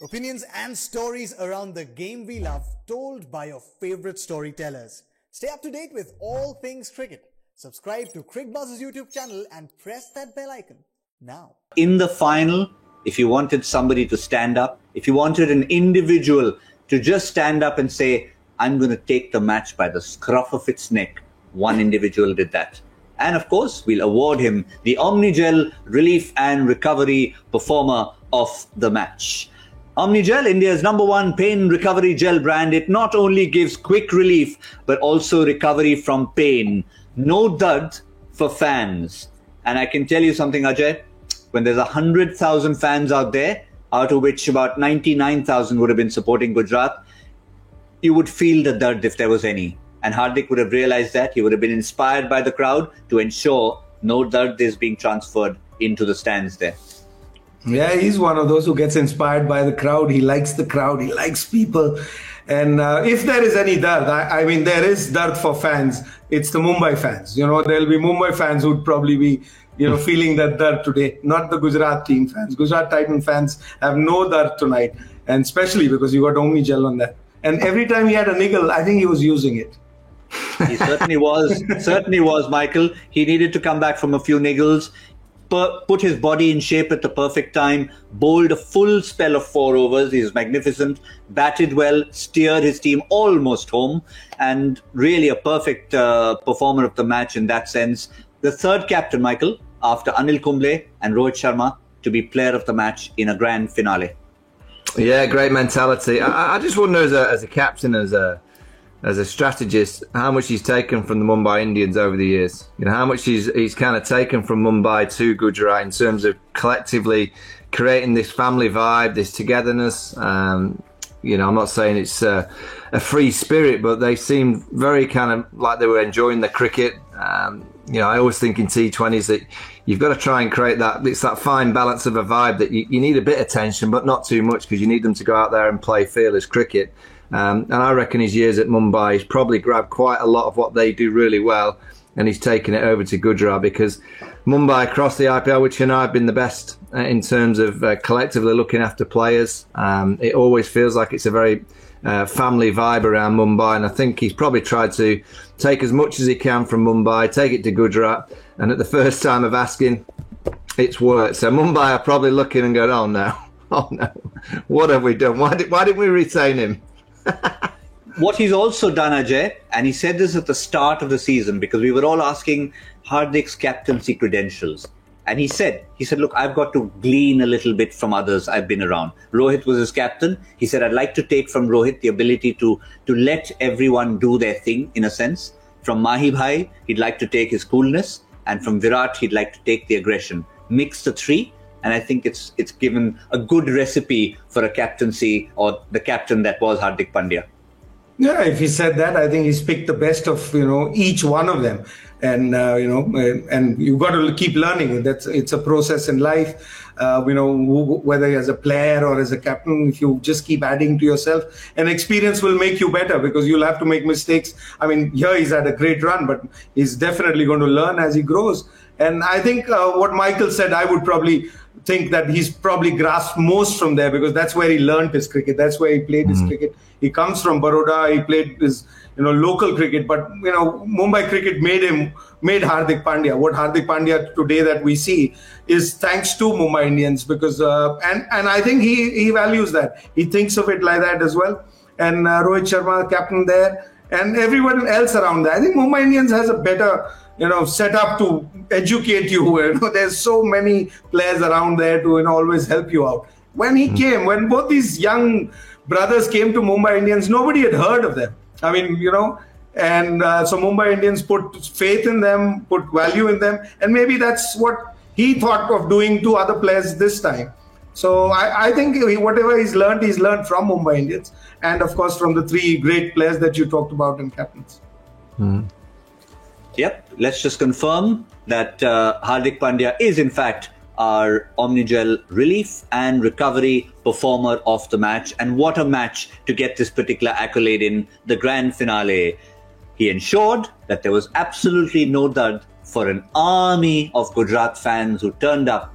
Opinions and stories around the game we love, told by your favorite storytellers. Stay up to date with all things cricket. Subscribe to Crickbuzz's YouTube channel and press that bell icon now. In the final, if you wanted somebody to stand up, if you wanted an individual to just stand up and say, I'm going to take the match by the scruff of its neck, one individual did that. And of course, we'll award him the Omnigel Relief and Recovery Performer of the Match. Omnigel, India's #1 pain recovery gel brand. It not only gives quick relief, but also recovery from pain. No dud for fans. And I can tell you something, Ajay, when there's 100,000 fans out there, out of which about 99,000 would have been supporting Gujarat, you would feel the dud if there was any. And Hardik would have realized that. He would have been inspired by the crowd to ensure no dud is being transferred into the stands there. Yeah, he's one of those who gets inspired by the crowd. He likes the crowd. He likes people. And if there is any dard, I mean, there is dard for fans. It's the Mumbai fans. You know, there'll be Mumbai fans who'd probably be, feeling that dard today, not the Gujarat team fans. Gujarat Titan fans have no dard tonight. And especially because you got Omnigel on that. And every time he had a niggle, I think he was using it. He certainly was, Michael. He needed to come back from a few niggles, put his body in shape at the perfect time, bowled a full spell of 4 overs. He was magnificent, batted well, steered his team almost home, and really a perfect performer of the match in that sense. The third captain, Michael, after Anil Kumble and Rohit Sharma, to be player of the match in a grand finale. Yeah, great mentality. I just wonder as a captain, as a strategist, how much he's taken from the Mumbai Indians over the years. How much he's kind of taken from Mumbai to Gujarat in terms of collectively creating this family vibe, this togetherness. I'm not saying it's a free spirit, but they seemed very kind of like they were enjoying the cricket. I always think in T20s that you've got to try and create it's that fine balance of a vibe that you need a bit of tension, but not too much, because you need them to go out there and play fearless cricket. And I reckon his years at Mumbai, he's probably grabbed quite a lot of what they do really well, and he's taken it over to Gujarat, because Mumbai across the IPL, which have been the best in terms of collectively looking after players. It always feels like it's a very family vibe around Mumbai, and I think he's probably tried to take as much as he can from Mumbai, take it to Gujarat, and at the first time of asking, it's worked. So Mumbai are probably looking and going, oh no, what have we done? Why didn't we retain him? What he's also done, Ajay, and he said this at the start of the season, because we were all asking Hardik's captaincy credentials. And he said, look, I've got to glean a little bit from others I've been around. Rohit was his captain. He said, I'd like to take from Rohit the ability to let everyone do their thing, in a sense. From Mahi Bhai, he'd like to take his coolness. And from Virat, he'd like to take the aggression. Mix the three. And I think it's given a good recipe for a captaincy, or the captain that was Hardik Pandya. Yeah, if he said that, I think he's picked the best of each one of them, and and you've got to keep learning. It's a process in life. Whether as a player or as a captain, if you just keep adding to yourself, and experience will make you better, because you'll have to make mistakes. I mean, here he's had a great run, but he's definitely going to learn as he grows. And I think what Michael said, I would probably think that he's probably grasped most from there, because that's where he learned his cricket. That's where he played his cricket. He comes from Baroda. He played his local cricket, but Mumbai cricket made Hardik Pandya. What Hardik Pandya today that we see is thanks to Mumbai Indians, because and I think he values that. He thinks of it like that as well. And Rohit Sharma, captain there, and everyone else around there. I think Mumbai Indians has a better set up to educate you. There's so many players around there to always help you out. When he came, when both these young brothers came to Mumbai Indians, nobody had heard of them. I mean, and so Mumbai Indians put faith in them, put value in them, and maybe that's what he thought of doing to other players this time. So I think whatever he's learned from Mumbai Indians, and of course from the 3 great players that you talked about in captains. Yep, let's just confirm that Hardik Pandya is in fact our Omnigel Relief and Recovery Performer of the Match. And what a match to get this particular accolade in the grand finale. He ensured that there was absolutely no dud for an army of Gujarat fans who turned up